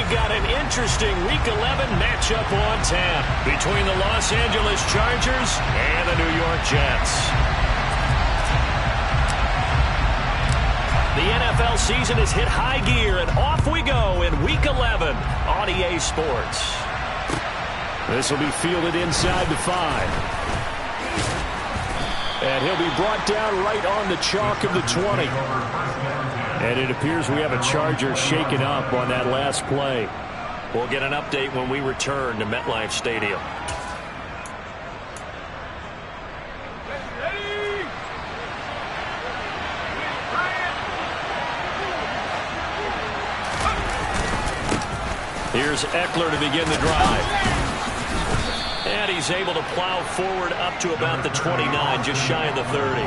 we've got an interesting Week 11 matchup on tap between the Los Angeles Chargers and the New York Jets. The NFL season has hit high gear, and off we go in Week 11 on EA Sports. This will be fielded inside the 5. And he'll be brought down right on the chalk of the 20. And it appears we have a Charger shaken up on that last play. We'll get an update when we return to MetLife Stadium. Here's Eckler to begin the drive. And he's able to plow forward up to about the 29, just shy of the 30.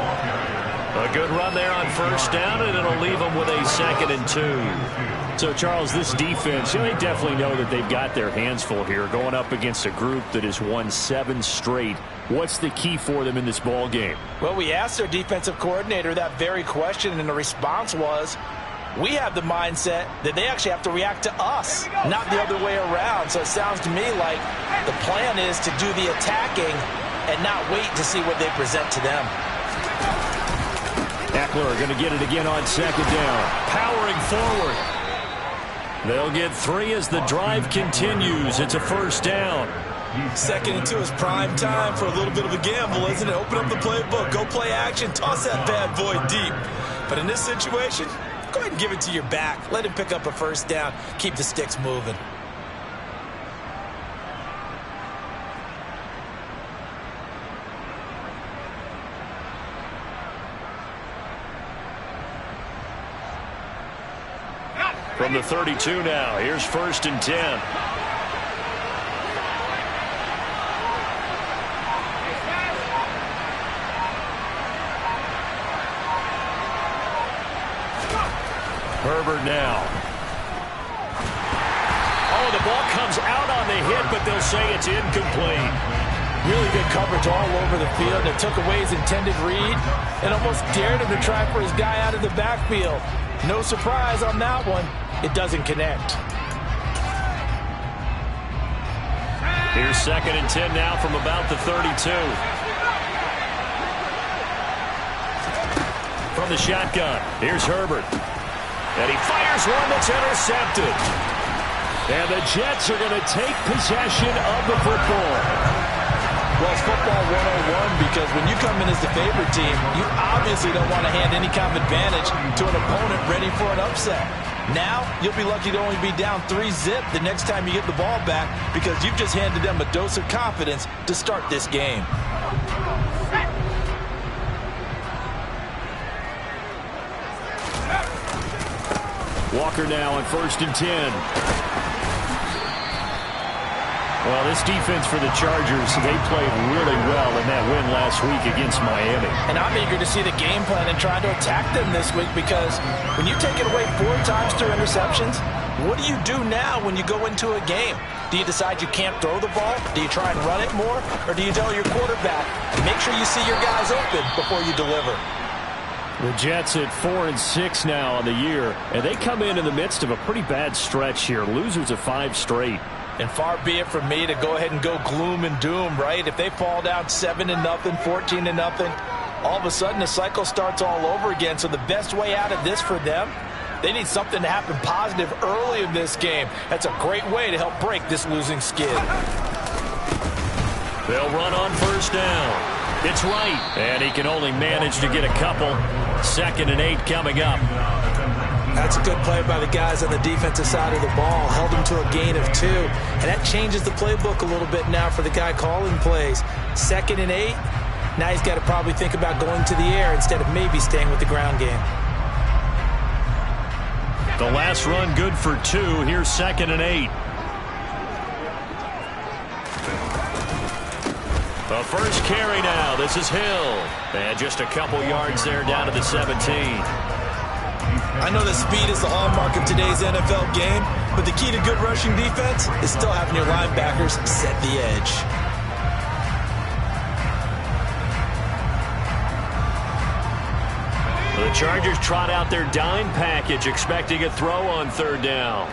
A good run there on first down, and it'll leave them with a 2nd and 2. So, Charles, this defense, they definitely know that they've got their hands full here, going up against a group that has won 7 straight. What's the key for them in this ball game? Well, we asked their defensive coordinator that very question, and the response was, we have the mindset that they actually have to react to us, not the other way around. So it sounds to me like the plan is to do the attacking and not wait to see what they present to them. Eckler going to get it again on 2nd down. Powering forward. They'll get 3 as the drive continues. It's a 1st down. 2nd and 2 is prime time for a little bit of a gamble, isn't it? Open up the playbook, go play action, toss that bad boy deep. But in this situation, go ahead and give it to your back. Let him pick up a 1st down. Keep the sticks moving. From the 32 now, here's 1st and 10. Herbert now. Oh, the ball comes out on the hit, but they'll say it's incomplete. Really good coverage all over the field. It took away his intended read and almost dared him to try for his guy out of the backfield. No surprise on that one. It doesn't connect. Here's 2nd and 10 now from about the 32. From the shotgun, here's Herbert. And he fires one that's intercepted. And the Jets are going to take possession of the football. Well, it's football 101 because when you come in as the favorite team, you obviously don't want to hand any kind of advantage to an opponent ready for an upset. Now, you'll be lucky to only be down 3-zip the next time you get the ball back because you've just handed them a dose of confidence to start this game. Walker now on 1st and 10. Well, this defense for the Chargers, they played really well in that win last week against Miami. And I'm eager to see the game plan and try to attack them this week because when you take it away 4 times through interceptions, what do you do now when you go into a game? Do you decide you can't throw the ball? Do you try and run it more? Or do you tell your quarterback, make sure you see your guys open before you deliver? The Jets at 4-6 now on the year, and they come in the midst of a pretty bad stretch here. Losers of 5 straight. And far be it from me to go ahead and go gloom and doom, right? If they fall down 7-0, 14-0, all of a sudden the cycle starts all over again. So the best way out of this for them, they need something to happen positive early in this game. That's a great way to help break this losing skid. They'll run on 1st down. It's right, and he can only manage to get a couple. 2nd and 8 coming up. That's a good play by the guys on the defensive side of the ball. Held him to a gain of 2. And that changes the playbook a little bit now for the guy calling plays. 2nd and 8. Now he's got to probably think about going to the air instead of maybe staying with the ground game. The last run good for 2. Here's 2nd and 8. The first carry now. This is Hill. And just a couple yards there down to the 17. I know that speed is the hallmark of today's NFL game, but the key to good rushing defense is still having your linebackers set the edge. The Chargers trot out their dime package, expecting a throw on 3rd down.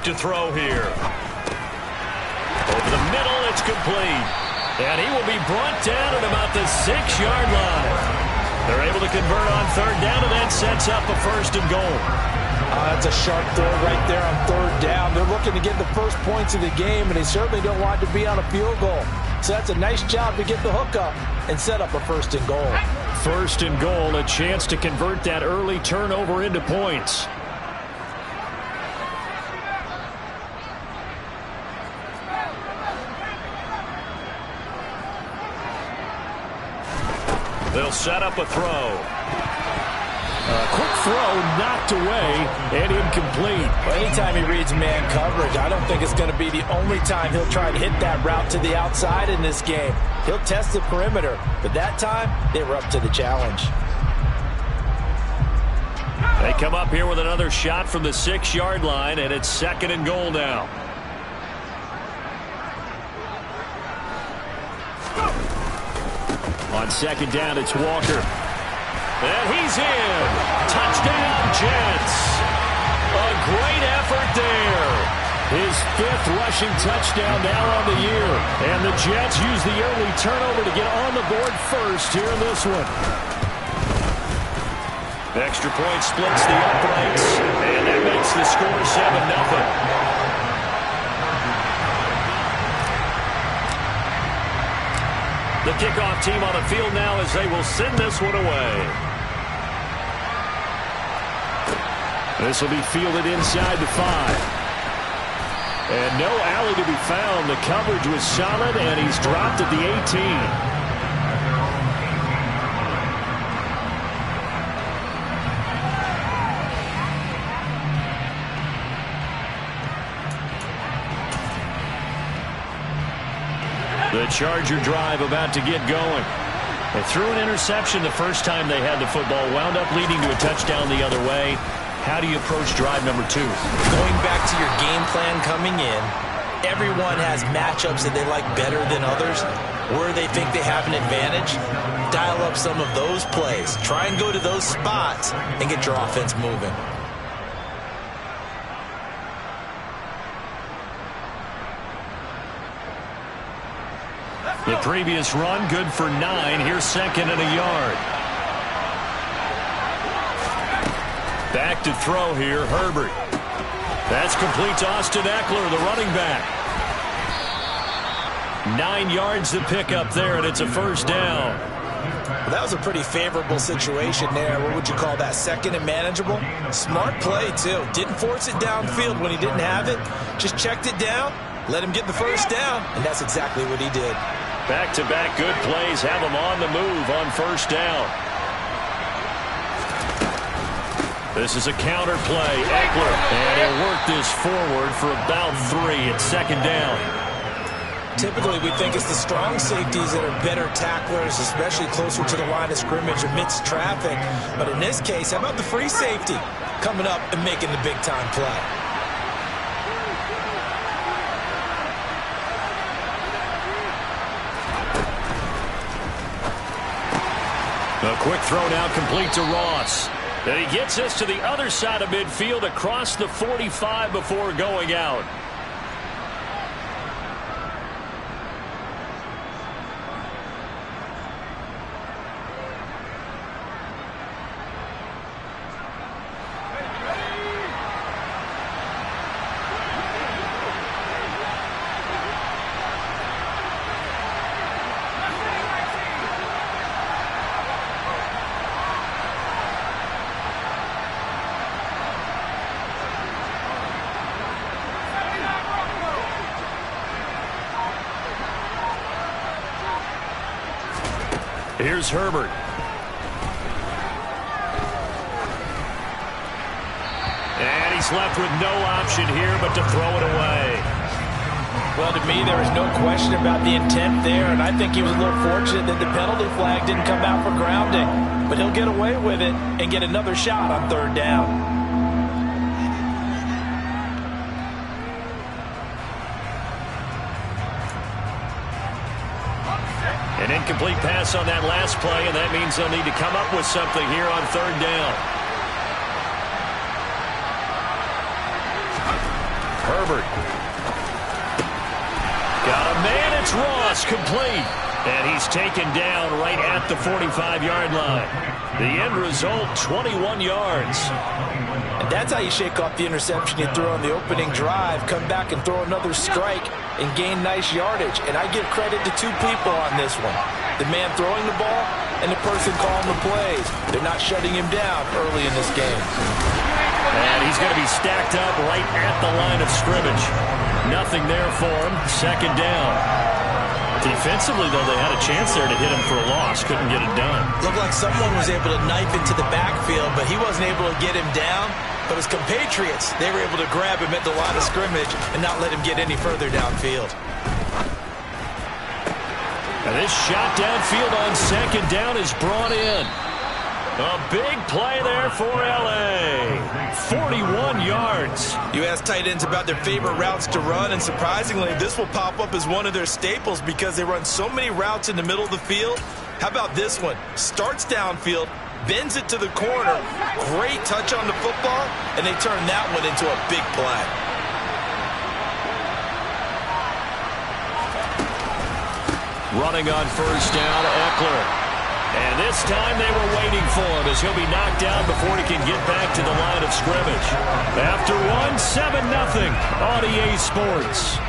to throw here. Over the middle, it's complete. And he will be brought down at about the 6-yard line. They're able to convert on third down, and that sets up a first and goal. That's a sharp throw right there on third down. They're looking to get the first points of the game, and they certainly don't want to be on a field goal. So that's a nice job to get the hook up and set up a first and goal. First and goal, a chance to convert that early turnover into points. They'll set up a throw. A quick throw knocked away and incomplete. Well, anytime he reads man coverage, I don't think it's going to be the only time he'll try to hit that route to the outside in this game. He'll test the perimeter, but that time they were up to the challenge. They come up here with another shot from the 6-yard line, and it's second and goal now. On second down, it's Walker. And he's in. Touchdown, Jets. A great effort there. His 5th rushing touchdown now on the year. And the Jets use the early turnover to get on the board first here in this one. The extra point splits the uprights, and that makes the score 7-0. The kickoff team on the field now as they will send this one away. This will be fielded inside the 5. And no alley to be found. The coverage was solid, and he's dropped at the 18. The Charger drive about to get going. They threw an interception the first time they had the football, wound up leading to a touchdown the other way. How do you approach drive number 2? Going back to your game plan coming in, everyone has matchups that they like better than others. Where they think they have an advantage, dial up some of those plays. Try and go to those spots and get your offense moving. The previous run, good for 9. Here's second and a yard. Back to throw here, Herbert. That's complete to Austin Eckler, the running back. 9 yards to pick up there, and it's a first down. Well, that was a pretty favorable situation there. What would you call that? Second and manageable? Smart play, too. Didn't force it downfield when he didn't have it. Just checked it down, let him get the first down, and that's exactly what he did. Back-to-back good plays have him on the move on first down. This is a counter play. Eckler, and he'll work this forward for about 3 at second down. Typically, we think it's the strong safeties that are better tacklers, especially closer to the line of scrimmage amidst traffic. But in this case, how about the free safety coming up and making the big-time play? A quick throw now complete to Ross. And he gets this to the other side of midfield across the 45 before going out. Here's Herbert. And he's left with no option here but to throw it away. Well, to me, there was no question about the intent there, and I think he was a little fortunate that the penalty flag didn't come out for grounding. But he'll get away with it and get another shot on third down. An incomplete pass on that last play, and that means they'll need to come up with something here on third down. Herbert. Got a man, it's Ross, complete. And he's taken down right at the 45-yard line. The end result, 21 yards. And that's how you shake off the interception you threw on the opening drive, come back and throw another strike and gain nice yardage. And I give credit to two people on this one. The man throwing the ball and the person calling the plays. They're not shutting him down early in this game. And he's going to be stacked up right at the line of scrimmage. Nothing there for him. Second down. Defensively, though, they had a chance there to hit him for a loss. Couldn't get it done. Looked like someone was able to knife into the backfield, but he wasn't able to get him down. But his compatriots, they were able to grab him at the line of scrimmage and not let him get any further downfield. And this shot downfield on second down is brought in. A big play there for L.A. 41 yards. You ask tight ends about their favorite routes to run, and surprisingly, this will pop up as one of their staples because they run so many routes in the middle of the field. How about this one? Starts downfield, bends it to the corner. Great touch on the football, and they turn that one into a big play. Running on first down, Eckler. And this time they were waiting for him as he'll be knocked down before he can get back to the line of scrimmage. After one, 7-0 on EA Sports.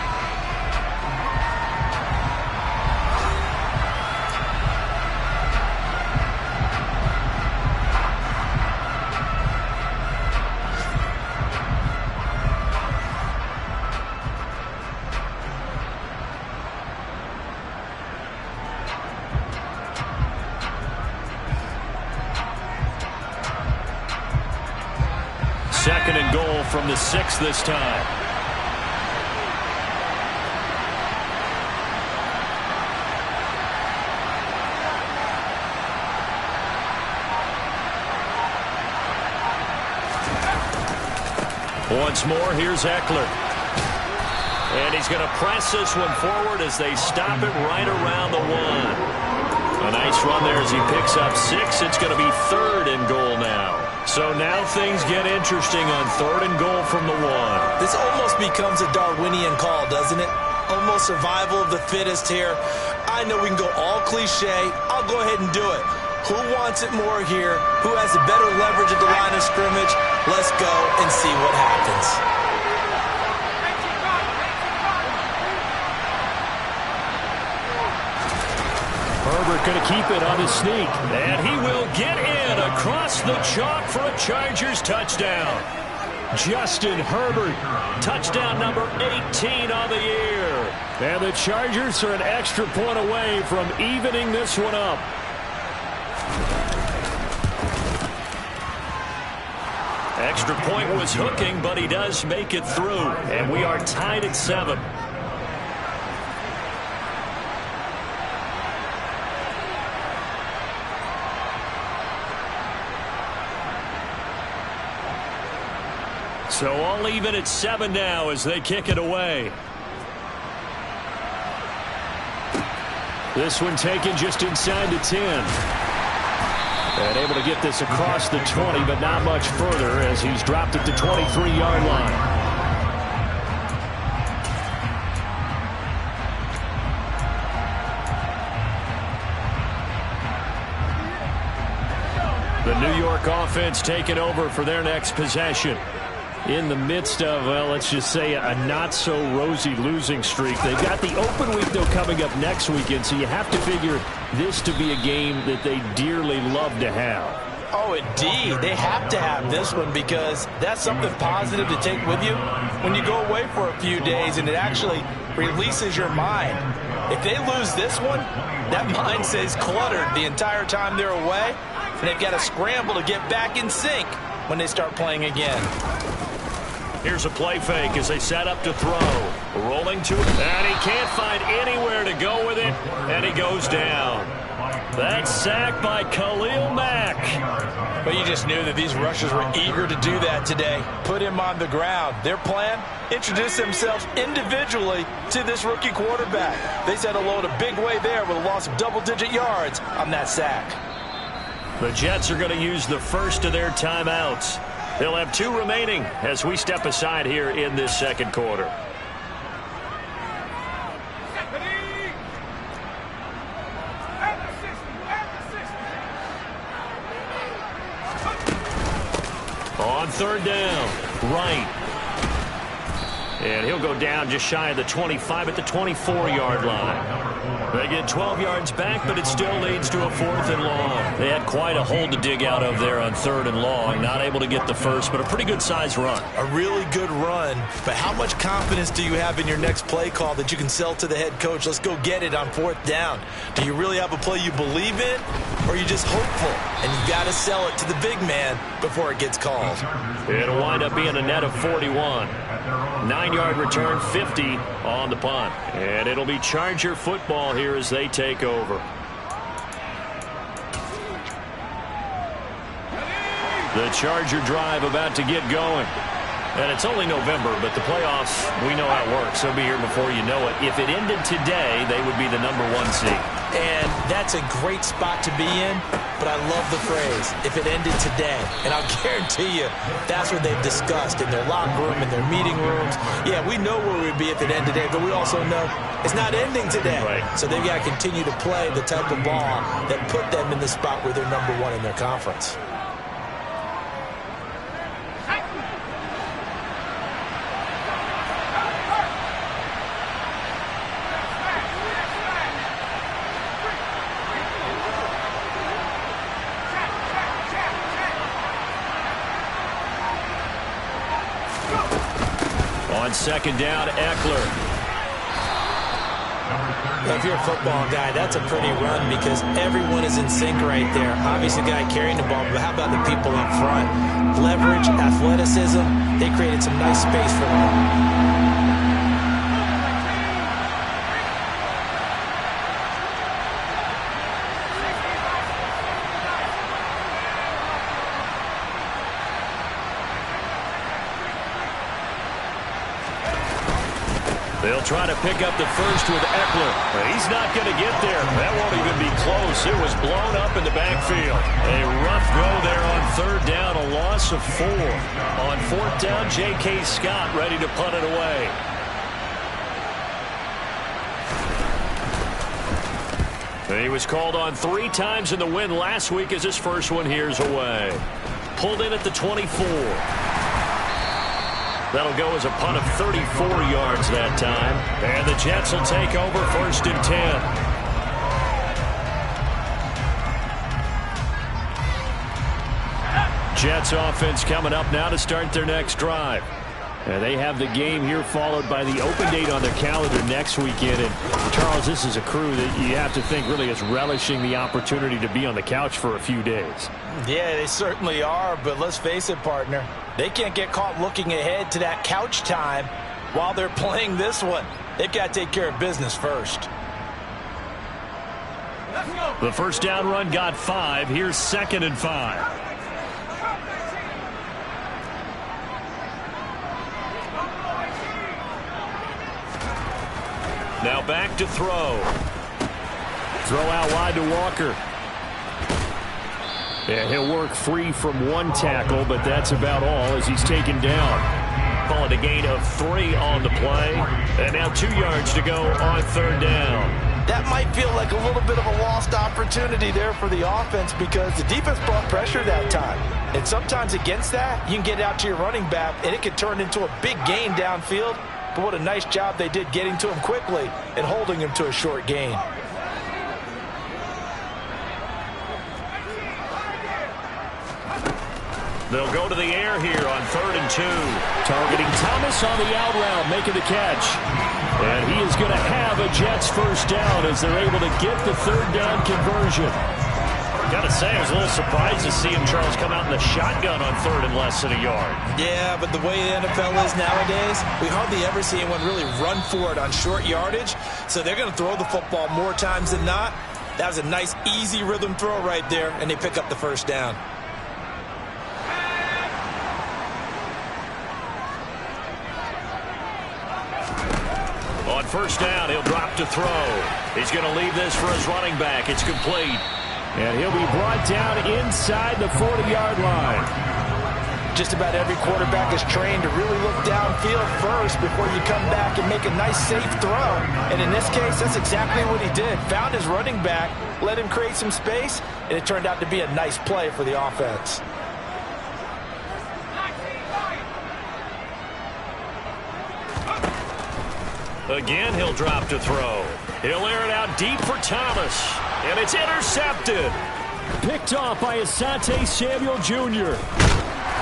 Second and goal from the 6 this time. Once more, here's Eckler. And he's going to press this one forward as they stop it right around the 1. A nice run there as he picks up 6. It's going to be third and goal now. So now things get interesting on third and goal from the 1. This almost becomes a Darwinian call, doesn't it? Almost survival of the fittest here. I know we can go all cliche. I'll go ahead and do it. Who wants it more here? Who has the better leverage at the line of scrimmage? Let's go and see what happens. Herbert going to keep it on his sneak. And he will get in across the chalk for a Chargers touchdown. Justin Herbert, touchdown number 18 on the year. And the Chargers are an extra point away from evening this one up. Extra point was hooking, but he does make it through. And we are tied at 7. So all even at 7 now as they kick it away. This one taken just inside the 10. And able to get this across the 20, but not much further as he's dropped at the 23-yard line. The New York offense taking over for their next possession. In the midst of, well, let's just say a not-so-rosy losing streak. They've got the open week, though, coming up next weekend, so you have to figure this to be a game that they dearly love to have. Oh, indeed. They have to have this one because that's something positive to take with you when you go away for a few days, and it actually releases your mind. If they lose this one, that mind stays cluttered the entire time they're away, and they've got to scramble to get back in sync when they start playing again. Here's a play fake as they set up to throw. Rolling to it, and he can't find anywhere to go with it, and he goes down. That's sacked by Khalil Mack. But you just knew that these rushers were eager to do that today. Put him on the ground. Their plan, introduce themselves individually to this rookie quarterback. They said hello to Big Way there with a loss of double-digit yards on that sack. The Jets are going to use the first of their timeouts. They'll have 2 remaining as we step aside here in this second quarter. On third down, Wright. And he'll go down just shy of the 25 at the 24-yard line. They get 12 yards back, but it still leads to a 4th and long. They had quite a hole to dig out of there on 3rd and long. Not able to get the first, but a pretty good-sized run. A really good run, but how much confidence do you have in your next play call that you can sell to the head coach? Let's go get it on 4th down. Do you really have a play you believe in, or are you just hopeful? And you've got to sell it to the big man before it gets called. It'll wind up being a net of 41. 9-yard return, 50 on the punt. And it'll be Charger football here as they take over. The Charger drive about to get going. And it's only November, but the playoffs, we know how it works. They'll be here before you know it. If it ended today, they would be the #1 seed. And that's a great spot to be in, but I love the phrase, if it ended today. And I'll guarantee you, that's what they've discussed in their locker room, in their meeting rooms. Yeah, we know where we'd be if it ended today, but we also know it's not ending today. Right. So they've got to continue to play the type of ball that put them in the spot where they're #1 in their conference. On second down, Eckler. If you're a football guy, that's a pretty run because everyone is in sync right there. Obviously, the guy carrying the ball, but how about the people up front? Leverage, athleticism, they created some nice space for him. They'll try to pick up the first with Eckler. He's not going to get there. That won't even be close. It was blown up in the backfield. A rough go there on 3rd down, a loss of 4. On 4th down, J.K. Scott ready to punt it away. He was called on 3 times in the win last week as his first one here's away. Pulled in at the 24. That'll go as a punt of 34 yards that time. And the Jets will take over 1st and 10. Jets offense coming up now to start their next drive. And they have the game here followed by the open date on their calendar next weekend. And Charles, this is a crew that you have to think really is relishing the opportunity to be on the couch for a few days. Yeah, they certainly are, but let's face it, partner. They can't get caught looking ahead to that couch time while they're playing this one. They've got to take care of business first. The first down run got 5. Here's 2nd and 5. Now back to throw. Throw out wide to Walker. Yeah, he'll work free from 1 tackle, but that's about all as he's taken down. Call it a gain of 3 on the play. And now 2 yards to go on 3rd down. That might feel like a little bit of a lost opportunity there for the offense because the defense brought pressure that time. And sometimes against that, you can get out to your running back, and it could turn into a big gain downfield. But what a nice job they did getting to him quickly and holding him to a short gain. They'll go to the air here on 3rd and 2. Targeting Thomas on the out route, making the catch. And he is going to have a Jets first down as they're able to get the 3rd down conversion. Got to say, I was a little surprised to see him, Charles, come out in the shotgun on 3rd and less than a yard. Yeah, but the way the NFL is nowadays, we hardly ever see anyone really run for it on short yardage. So they're going to throw the football more times than not. That was a nice, easy rhythm throw right there, and they pick up the first down. On first down, he'll drop to throw. He's going to leave this for his running back. It's complete. And he'll be brought down inside the 40-yard line. Just about every quarterback is trained to really look downfield first before you come back and make a nice, safe throw. And in this case, that's exactly what he did. Found his running back, let him create some space, and it turned out to be a nice play for the offense. Again, he'll drop to throw. He'll air it out deep for Thomas, and it's intercepted. Picked off by Asante Samuel Jr.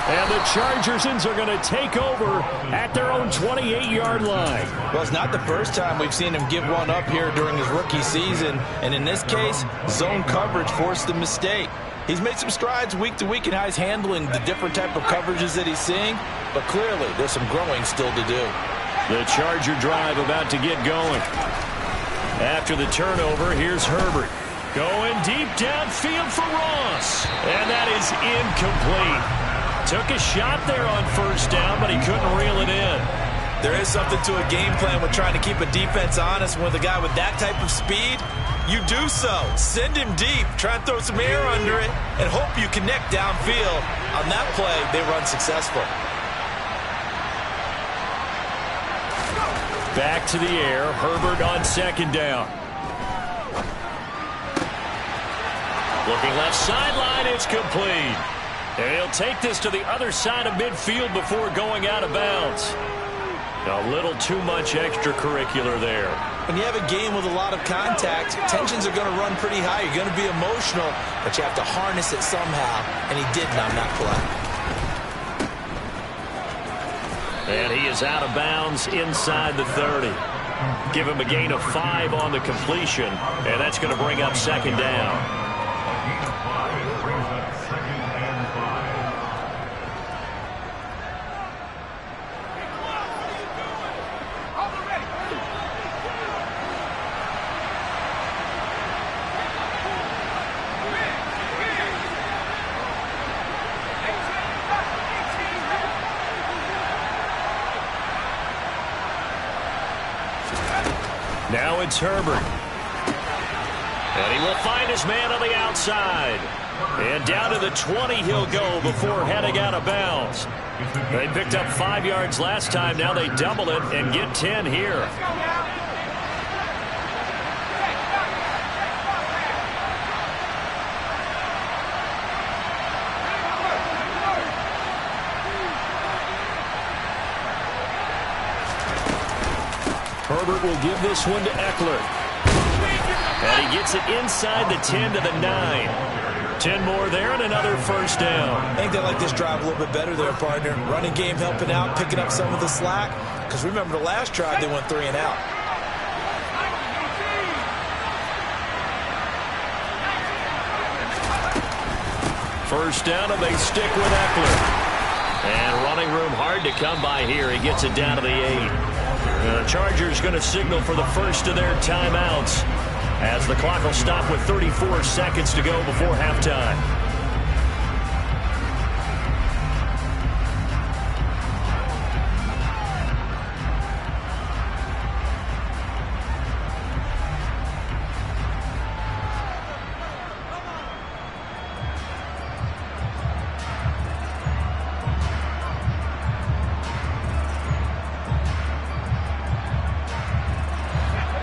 And the Chargers are going to take over at their own 28-yard line. Well, it's not the first time we've seen him give one up here during his rookie season. And in this case, zone coverage forced the mistake. He's made some strides week to week in how he's handling the different type of coverages that he's seeing. But clearly, there's some growing still to do. The Charger drive about to get going. After the turnover, here's Herbert. Going deep downfield for Ross. And that is incomplete. Took a shot there on first down, but he couldn't reel it in. There is something to a game plan with trying to keep a defense honest. With a guy with that type of speed, you do so. Send him deep. Try and throw some air under it and hope you connect downfield. On that play, they run successful. Back to the air. Herbert on second down. Looking left sideline. It's complete. And he'll take this to the other side of midfield before going out of bounds. A little too much extracurricular there. When you have a game with a lot of contact, tensions are going to run pretty high. You're going to be emotional, but you have to harness it somehow. And he didn't on that play. And he is out of bounds inside the 30. Give him a gain of 5 on the completion, and that's going to bring up second down. Now it's Herbert. And he will find his man on the outside. And down to the 20 he'll go before heading out of bounds. They picked up 5 yards last time. Now they double it and get 10 here. Herbert will give this one to Eckler. And he gets it inside the 10 to the 9. 10 more there and another first down. I think they like this drive a little bit better there, partner. Running game helping out, picking up some of the slack. Because remember the last drive, they went 3 and out. First down, and they stick with Eckler. And running room hard to come by here. He gets it down to the 8. The Chargers going to signal for the first of their timeouts as the clock will stop with 34 seconds to go before halftime.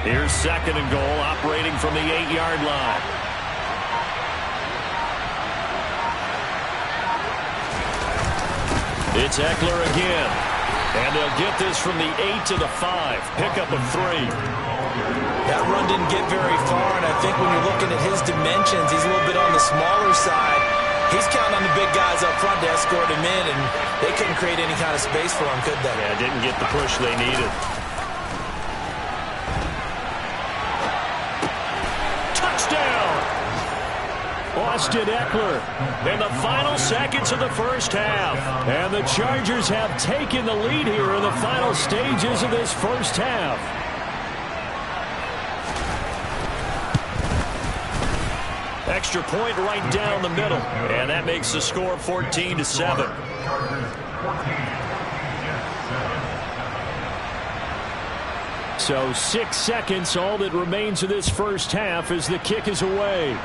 Here's second and goal, operating from the 8-yard line. It's Eckler again. And they'll get this from the 8 to the 5. Pickup of 3. That run didn't get very far, and I think when you're looking at his dimensions, he's a little bit on the smaller side. He's counting on the big guys up front to escort him in, and they couldn't create any kind of space for him, could they? Yeah, didn't get the push they needed. Austin Eckler in the final seconds of the first half. And the Chargers have taken the lead here in the final stages of this first half. Extra point right down the middle. And that makes the score 14-7. So 6 seconds, all that remains of this first half as the kick is away.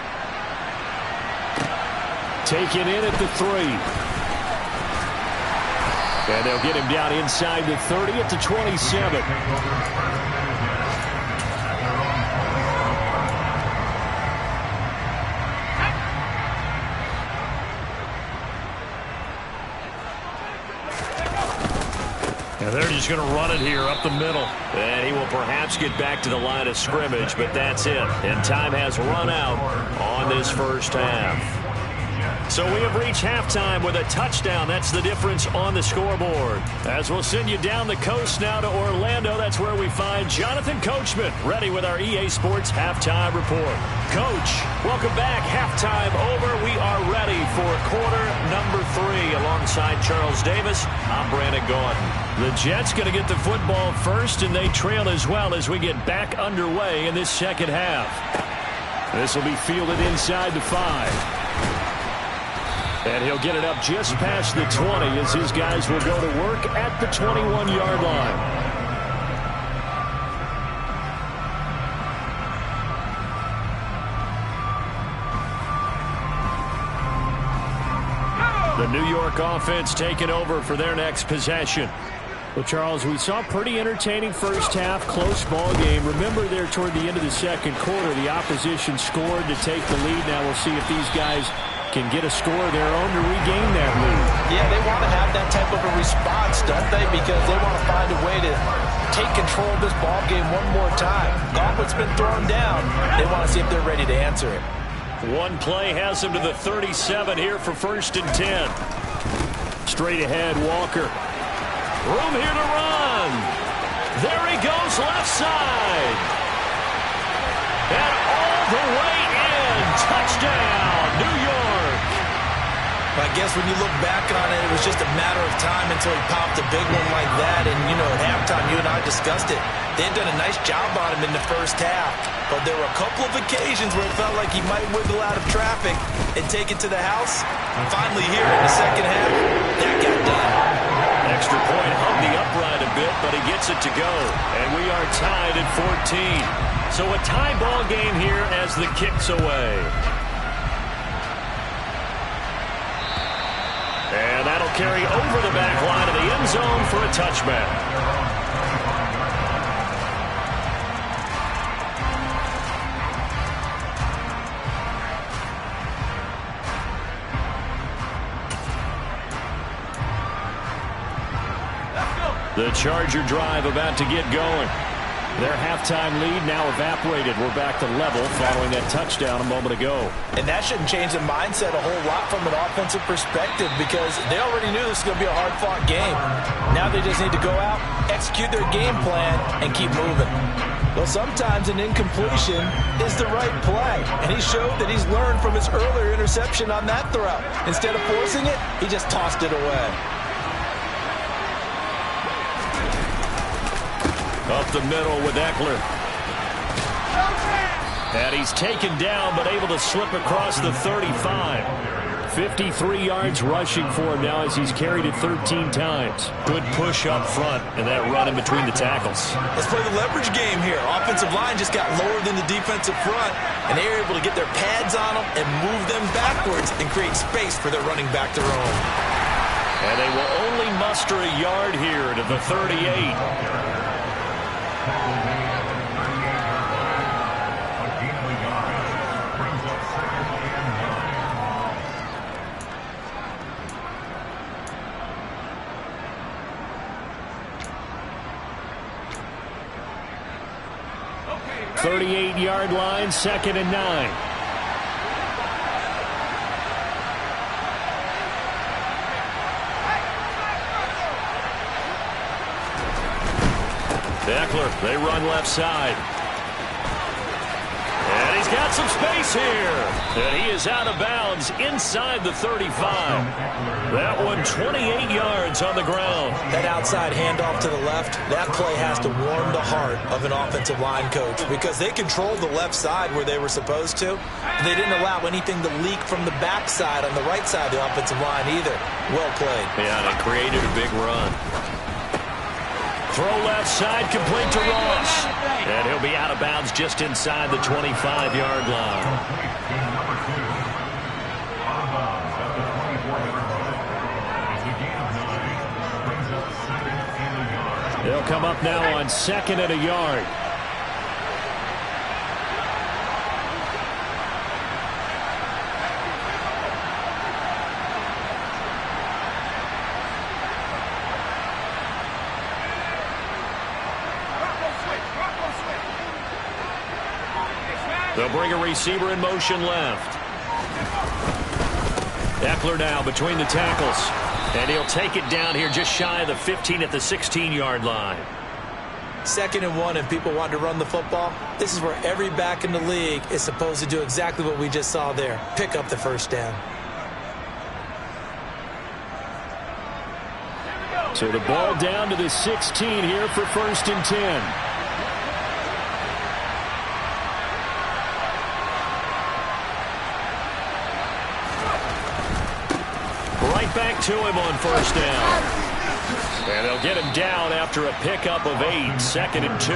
Taken in at the 3. And they'll get him down inside the 30 at the 27. And they're just going to run it here up the middle. And he will perhaps get back to the line of scrimmage, but that's it. And time has run out on this first half. So we have reached halftime with a touchdown. That's the difference on the scoreboard. As we'll send you down the coast now to Orlando, that's where we find Jonathan Coachman, ready with our EA Sports Halftime Report. Coach, welcome back. Halftime over. We are ready for quarter number 3. Alongside Charles Davis, I'm Brandon Gaudin. The Jets going to get the football first, and they trail as well as we get back underway in this second half. This will be fielded inside the 5. And he'll get it up just past the 20 as his guys will go to work at the 21-yard line. The New York offense taking over for their next possession. Well, Charles, we saw a pretty entertaining first half, close ball game. Remember there toward the end of the second quarter, the opposition scored to take the lead. Now we'll see if these guys can get a score of their own to regain that lead. Yeah, they want to have that type of a response, don't they? Because they want to find a way to take control of this ball game one more time. Gauntlet's been thrown down. They want to see if they're ready to answer it. One play has them to the 37 here for 1st and 10. Straight ahead, Walker. Room here to run. There he goes, left side. And all the way in. Touchdown, New York. I guess when you look back on it, it was just a matter of time until he popped a big one like that. And, you know, at halftime, you and I discussed it. They had done a nice job on him in the first half. But there were a couple of occasions where it felt like he might wiggle out of traffic and take it to the house. And finally here in the second half, that got done. Extra point hung the upright a bit, but he gets it to go. And we are tied at 14. So a tie ball game here as the kick's away. And that'll carry over the back line of the end zone for a touchback. The Charger drive about to get going. Their halftime lead now evaporated. We're back to level following that touchdown a moment ago. And that shouldn't change the mindset a whole lot from an offensive perspective because they already knew this was going to be a hard-fought game. Now they just need to go out, execute their game plan, and keep moving. Well, sometimes an incompletion is the right play, and he showed that he's learned from his earlier interception on that throw. Instead of forcing it, he just tossed it away. Up the middle with Eckler. And he's taken down, but able to slip across the 35. 53 yards rushing for him now as he's carried it 13 times. Good push up front and that run in between the tackles. Let's play the leverage game here. Offensive line just got lower than the defensive front, and they were able to get their pads on them and move them backwards and create space for their running back to roam. And they will only muster a yard here to the 38. Okay. 38-yard line, 2nd and 9. Eckler, they run left side. And he's got some space here. And he is out of bounds inside the 35. That one 28 yards on the ground. That outside handoff to the left, that play has to warm the heart of an offensive line coach because they controlled the left side where they were supposed to. They didn't allow anything to leak from the backside on the right side of the offensive line either. Well played. Yeah, they created a big run. Throw left side, complete to Ross. And he'll be out of bounds just inside the 25-yard line. They'll come up now on 2nd and a yard. They'll bring a receiver in motion left. Eckler now between the tackles. And he'll take it down here just shy of the 15 at the 16-yard line. 2nd and 1 and people want to run the football. This is where every back in the league is supposed to do exactly what we just saw there. Pick up the first down. So the ball down to the 16 here for 1st and 10. Back to him on 1st down. And they'll get him down after a pickup of 8, 2nd and 2.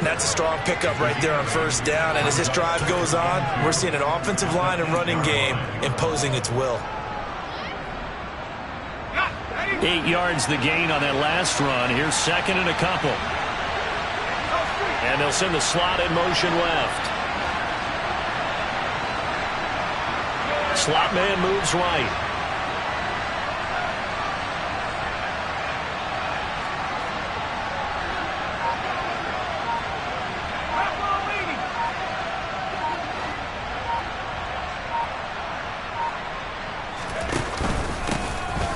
That's a strong pickup right there on 1st down. And as this drive goes on, we're seeing an offensive line and running game imposing its will. 8 yards the gain on that last run. Here's 2nd and a couple. And they'll send the slot in motion left. Slot man moves right.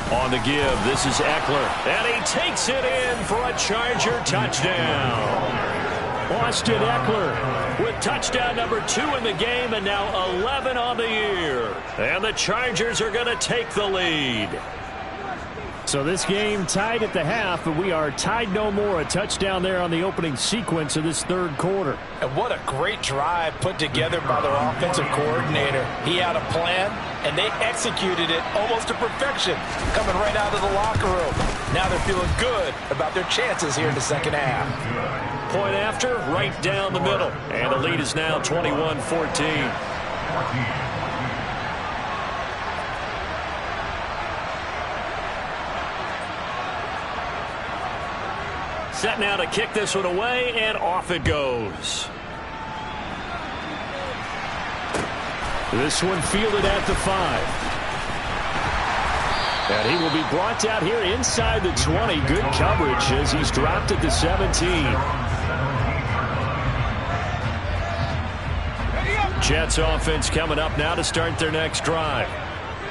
On the give, this is Eckler. And he takes it in for a Charger touchdown. Austin Eckler with touchdown number 2 in the game and now 11 on the year. And the Chargers are going to take the lead. So this game tied at the half, but we are tied no more. A touchdown there on the opening sequence of this 3rd quarter. And what a great drive put together by their offensive coordinator. He had a plan, and they executed it almost to perfection, coming right out of the locker room. Now they're feeling good about their chances here in the 2nd half. Point after, right down the middle. And the lead is now 21-14. Set now to kick this one away, and off it goes. This one fielded at the 5. And he will be brought down here inside the 20. Good coverage as he's dropped at the 17. Jets offense coming up now to start their next drive.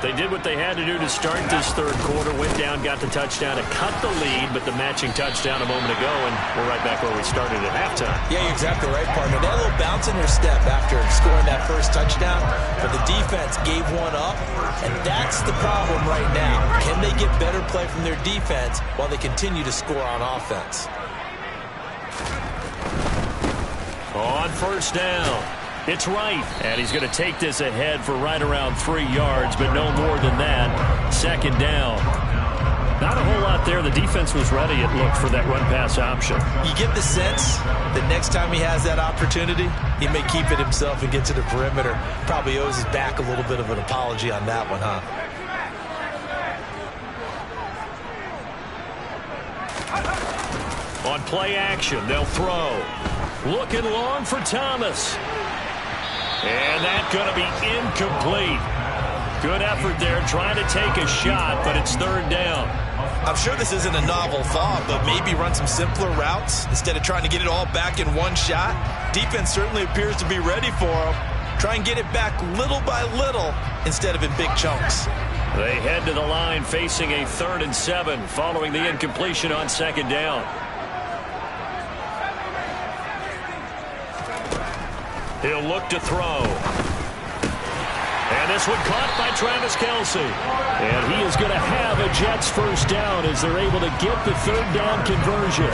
They did what they had to do to start this 3rd quarter. Went down, got the touchdown to cut the lead, but the matching touchdown a moment ago, and we're right back where we started at halftime. Yeah, you're exactly right, partner. They had a little bounce in their step after scoring that first touchdown, but the defense gave one up, and that's the problem right now. Can they get better play from their defense while they continue to score on offense? On 1st down. It's right, and he's going to take this ahead for right around 3 yards, but no more than that. 2nd down. Not a whole lot there. The defense was ready, it looked, for that run-pass option. You get the sense that next time he has that opportunity, he may keep it himself and get to the perimeter. Probably owes his back a little bit of an apology on that one, huh? On play action, they'll throw. Looking long for Thomas. And that's going to be incomplete. Good effort there trying to take a shot, but it's 3rd down. I'm sure this isn't a novel thought, but maybe run some simpler routes instead of trying to get it all back in one shot. Defense certainly appears to be ready for him. Try and get it back little by little instead of in big chunks. They head to the line facing a 3rd and 7 following the incompletion on 2nd down. He'll look to throw. And this one caught by Travis Kelce. And he is going to have a Jets 1st down as they're able to get the 3rd down conversion.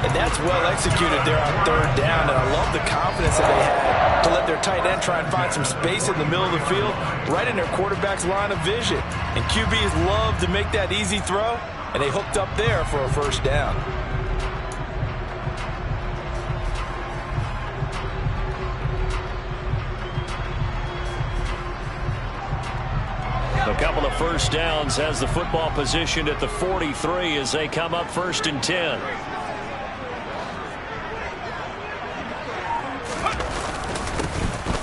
And that's well executed there on 3rd down. And I love the confidence that they had to let their tight end try and find some space in the middle of the field, right in their quarterback's line of vision. And QBs love to make that easy throw, and they hooked up there for a 1st down. A couple of first downs has the football positioned at the 43 as they come up 1st and 10.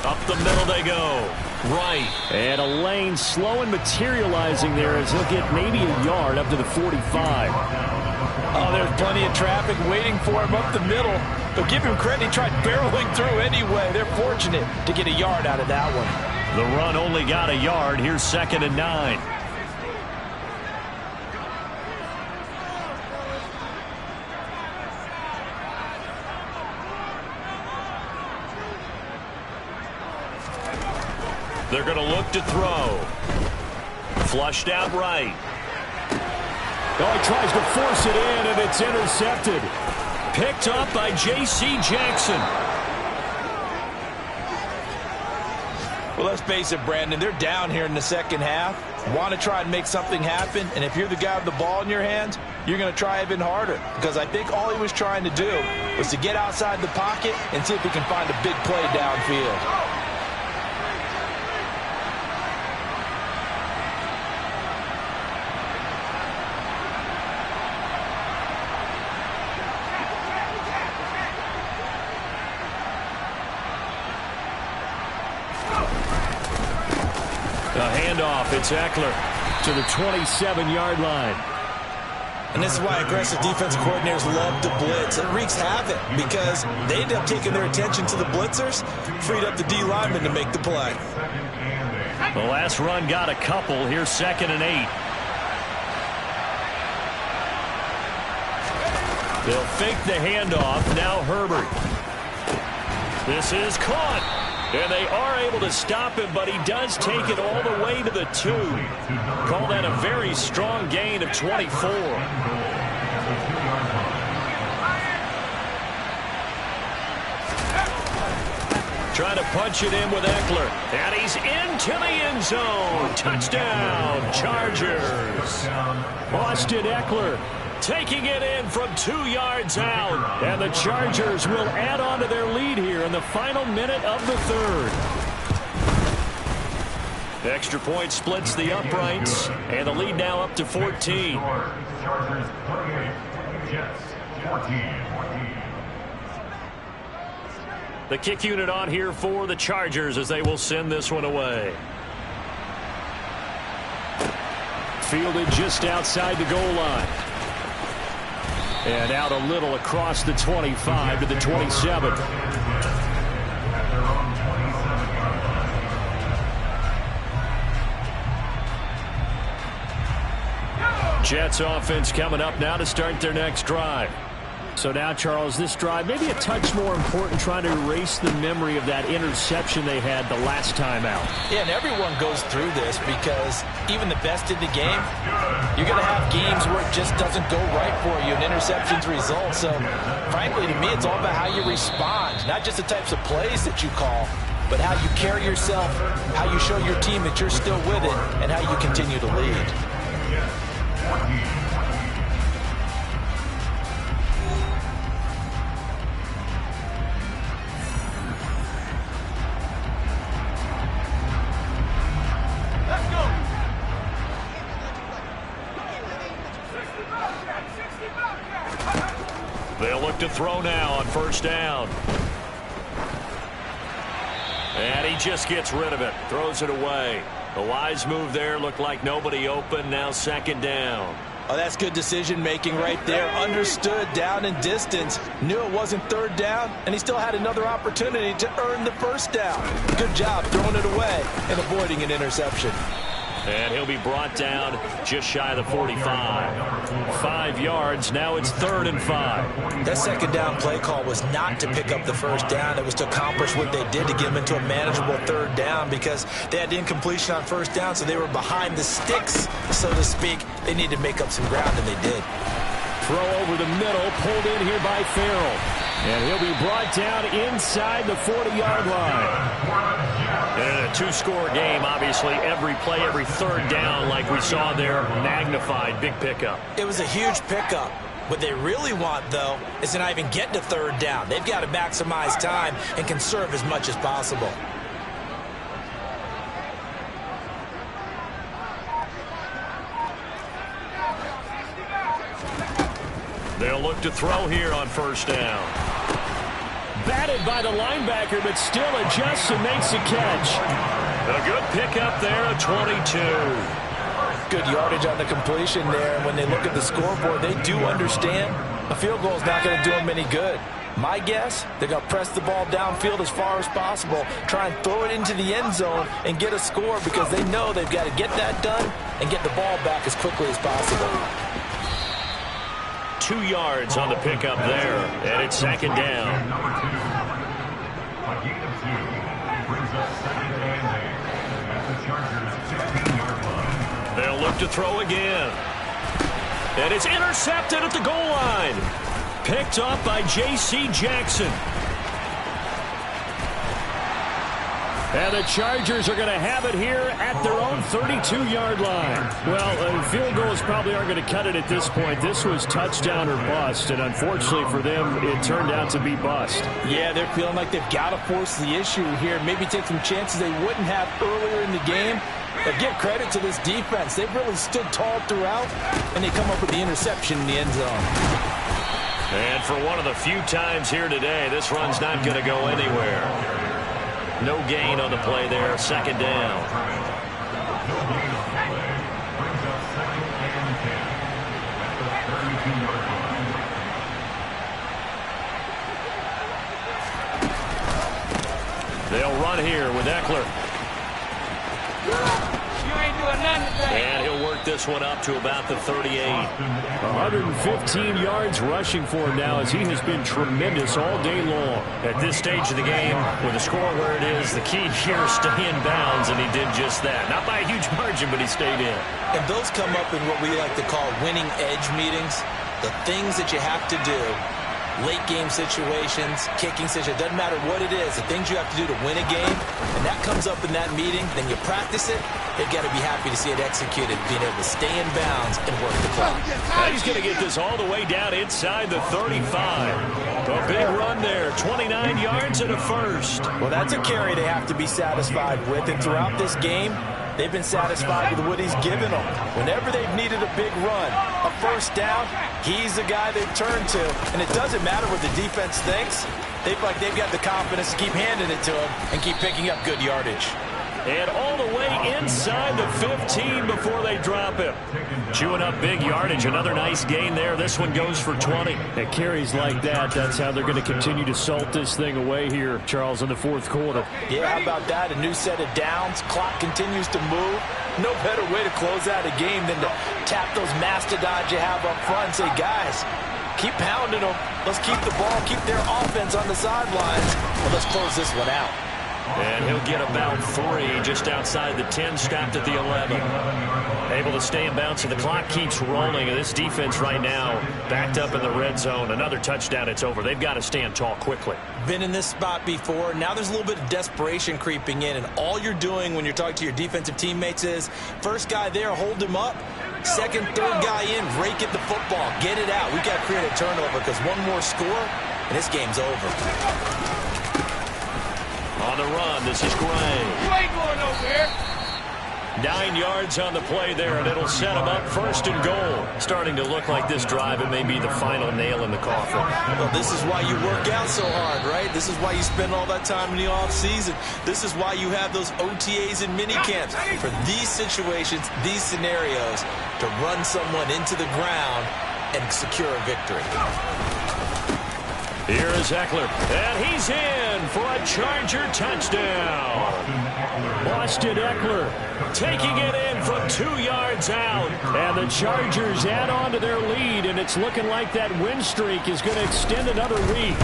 Up the middle they go. Right. And a lane slow and materializing there as he'll get maybe a yard up to the 45. Oh, there's plenty of traffic waiting for him up the middle. But give him credit, he tried barreling through anyway. They're fortunate to get a yard out of that one. The run only got a yard. Here's 2nd and 9. They're going to look to throw. Flushed out right. Oh, he tries to force it in, and it's intercepted. Picked up by J.C. Jackson. Well, let's face it, Brandon, they're down here in the second half. Want to try and make something happen, and if you're the guy with the ball in your hands, you're going to try even harder. Because I think all he was trying to do was to get outside the pocket and see if he can find a big play downfield. A handoff, it's Eckler to the 27-yard line. And this is why aggressive defensive coordinators love to blitz. It wreaks havoc because they end up taking their attention to the blitzers, freed up the D lineman to make the play. The last run got a couple. Here's 2nd and 8. They'll fake the handoff. Now Herbert. This is caught. And they are able to stop him, but he does take it all the way to the 2. Call that a very strong gain of 24. Trying to punch it in with Eckler. And he's into the end zone. Touchdown, Chargers. Austin Eckler taking it in from 2 yards out. And the Chargers will add on to their lead here in the final minute of the 3rd. The extra point splits the uprights. And the lead now up to 14. Chargers 28, Jets 14. The kick unit on here for the Chargers as they will send this one away. fielded just outside the goal line. And out a little across the 25 to the 27. Jets offense coming up now to start their next drive. So now, Charles, this drive maybe a touch more important, trying to erase the memory of that interception they had the last time out. Yeah, and everyone goes through this because even the best in the game, you're going to have games where it just doesn't go right for you and interceptions result. So, frankly, to me, it's all about how you respond, not just the types of plays that you call, but how you carry yourself, how you show your team that you're still with it, and how you continue to lead. They'll look to throw now on first down. And he just gets rid of it. Throws it away. A wise move there. Looked like nobody open. Now second down. Oh, that's good decision-making right there. Understood down and distance. Knew it wasn't third down, and he still had another opportunity to earn the first down. Good job throwing it away and avoiding an interception. And he'll be brought down just shy of the 45. 5 yards. Now it's 3rd and 5. That second down play call was not to pick up the first down. It was to accomplish what they did to get them into a manageable third down because they had incompletion on first down, so they were behind the sticks, so to speak. They needed to make up some ground, and they did. Throw over the middle, pulled in here by Farrell. And he'll be brought down inside the 40-yard line. And a two-score game, obviously, every play, every third down, like we saw there, magnified, big pickup. It was a huge pickup. What they really want, though, is to not even get to third down. They've got to maximize time and conserve as much as possible. They'll look to throw here on first down. Batted by the linebacker, but still adjusts and makes a catch. A good pickup there at 22. Good yardage on the completion there. And when they look at the scoreboard, they do understand a field goal is not going to do them any good. My guess, they're going to press the ball downfield as far as possible, try and throw it into the end zone and get a score because they know they've got to get that done and get the ball back as quickly as possible. 2 yards on the pickup there, and it's second down. A gain of 2 brings up second and 8 at the Chargers' 16-yard line. They'll look to throw again. And it's intercepted at the goal line. Picked up by J.C. Jackson. And the Chargers are going to have it here at their own 32-yard line. Well, field goals probably aren't going to cut it at this point. This was touchdown or bust, and unfortunately for them, it turned out to be bust. Yeah, they're feeling like they've got to force the issue here, maybe take some chances they wouldn't have earlier in the game. But give credit to this defense. They've really stood tall throughout, and they come up with the interception in the end zone. And for one of the few times here today, this run's not going to go anywhere. No gain on the play there, second down. No gain on the play brings up second and 10 at the 32-yard line. They'll run here with Eckler. You ain't doing nothing today. And he'll work this one up to about the 38. 115 yards rushing for him now as he has been tremendous all day long. At this stage of the game, with the score where it is, the key here is stay in bounds, and he did just that. Not by a huge margin, but he stayed in. And those come up in what we like to call winning edge meetings. The things that you have to do, late game situations, kicking situations, doesn't matter what it is, the things you have to do to win a game, and that comes up in that meeting, then you practice it, they've got to be happy to see it executed, being able to stay in bounds and work the clock. And he's going to get this all the way down inside the 35. A big run there, 29 yards and a first. Well, that's a carry they have to be satisfied with, and throughout this game, they've been satisfied with what he's given them. Whenever they've needed a big run, a first down, he's the guy they've turned to. And it doesn't matter what the defense thinks. They've got the confidence to keep handing it to him and keep picking up good yardage. And all the way inside the 15 before they drop him. Chewing up big yardage. Another nice gain there. This one goes for 20. At carries like that, that's how they're going to continue to salt this thing away here, Charles, in the fourth quarter. Yeah, how about that? A new set of downs. Clock continues to move. No better way to close out a game than to tap those mastodons you have up front and say, guys, keep pounding them. Let's keep the ball, keep their offense on the sidelines. Well, let's close this one out. And he'll get about 3 just outside the 10, stopped at the 11. Able to stay in bounds, and the clock keeps rolling. And this defense right now backed up in the red zone. Another touchdown, it's over. They've got to stand tall quickly. Been in this spot before. Now there's a little bit of desperation creeping in, and all you're doing when you're talking to your defensive teammates is first guy there, hold him up. Second, third guy in, rake at the football. Get it out. We've got to create a turnover because one more score, and this game's over. On the run, this is Gray. You ain't going nowhere. 9 yards on the play there, and it'll set him up first and goal. Starting to look like this drive, it may be the final nail in the coffin. Well, this is why you work out so hard, right? This is why you spend all that time in the offseason. This is why you have those OTAs and mini camps. For these situations, these scenarios, to run someone into the ground and secure a victory. Here is Eckler, and he's in for a Charger touchdown. Austin Eckler taking it in from 2 yards out. And the Chargers add on to their lead, and it's looking like that win streak is going to extend another week.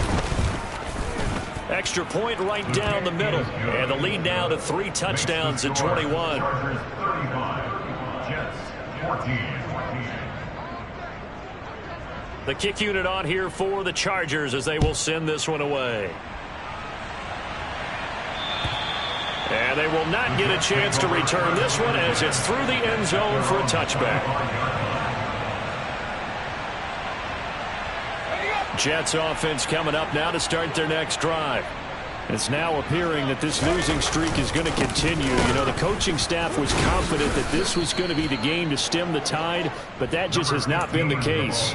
Extra point right down the middle. And the lead now to 3 touchdowns at 21. Chargers 35, Jets 14. The kick unit on here for the Chargers as they will send this one away. And they will not get a chance to return this one as it's through the end zone for a touchback. Jets offense coming up now to start their next drive. It's now appearing that this losing streak is going to continue. You know, the coaching staff was confident that this was going to be the game to stem the tide, but that just has not been the case.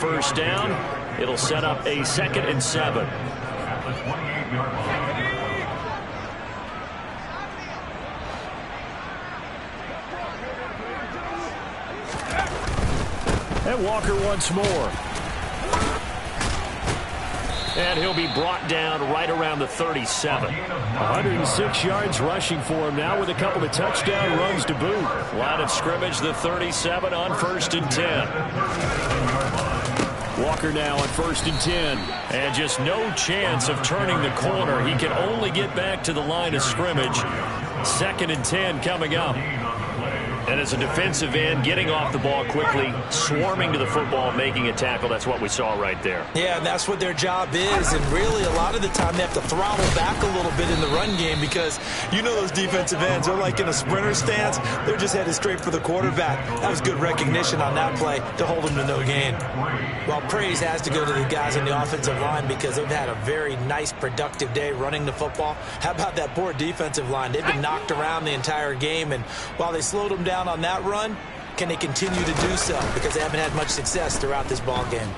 first down. It'll set up a 2nd and 7. At the 28-yard line. And Walker once more. And he'll be brought down right around the 37. 106 yards rushing for him now with a couple of touchdown runs to boot. Line of scrimmage, the 37 on 1st and 10. Walker now on 1st and 10. And just no chance of turning the corner. He can only get back to the line of scrimmage. 2nd and 10 coming up. And as a defensive end, getting off the ball quickly, swarming to the football, making a tackle, that's what we saw right there. Yeah, and that's what their job is. And really, a lot of the time, they have to throttle back a little bit in the run game because you know those defensive ends, they're like in a sprinter stance. They're just headed straight for the quarterback. That was good recognition on that play to hold them to no gain. Well, praise has to go to the guys on the offensive line because they've had a very nice, productive day running the football. How about that poor defensive line? They've been knocked around the entire game, and while they slowed them down on that run, can they continue to do so? Because they haven't had much success throughout this ball game.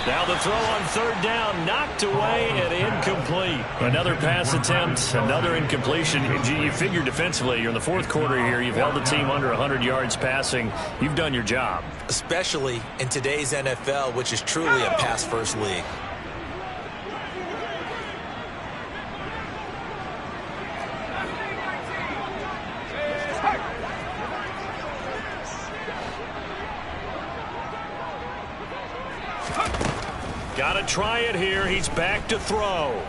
Now the throw on 3rd down, knocked away and incomplete. Another pass attempt, another incompletion. You figure defensively, you're in the 4th quarter here. You've held the team under 100 yards passing. You've done your job. Especially in today's NFL, which is truly a pass-first league. Got to try it here. He's back to throw.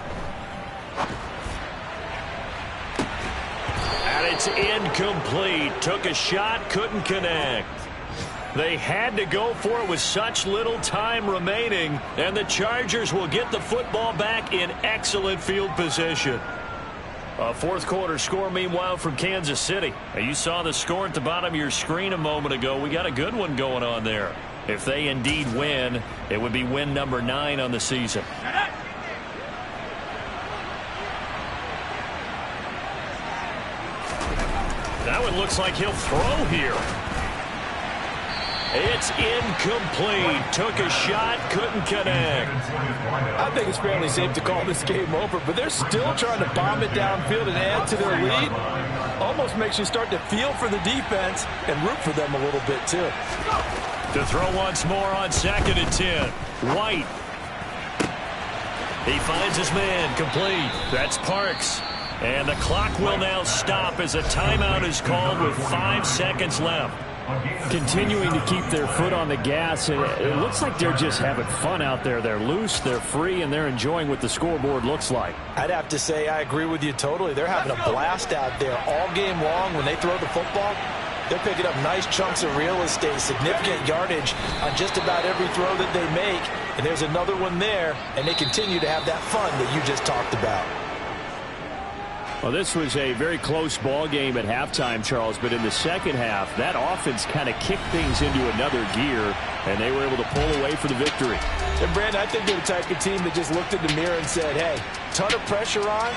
And it's incomplete. Took a shot, couldn't connect. They had to go for it with such little time remaining, and the Chargers will get the football back in excellent field position. A 4th quarter score, meanwhile, from Kansas City. Now, you saw the score at the bottom of your screen a moment ago. We got a good one going on there. If they indeed win, it would be win number 9 on the season. That one looks like he'll throw here. It's incomplete. Took a shot, couldn't connect. I think it's fairly safe to call this game over, but they're still trying to bomb it downfield and add to their lead. Almost makes you start to feel for the defense and root for them a little bit, too. To throw once more on 2nd and 10. White. He finds his man, complete. That's Parks. And the clock will now stop as a timeout is called with 5 seconds left. Continuing to keep their foot on the gas. It looks like they're just having fun out there. They're loose, they're free, and they're enjoying what the scoreboard looks like. I'd have to say I agree with you totally. They're having a blast out there all game long when they throw the football. They're picking up nice chunks of real estate, significant yardage on just about every throw that they make. And there's another one there, and they continue to have that fun that you just talked about. Well, this was a very close ball game at halftime, Charles, but in the second half, that offense kind of kicked things into another gear, and they were able to pull away for the victory. And, Brandon, I think they're the type of team that just looked in the mirror and said, hey, ton of pressure on,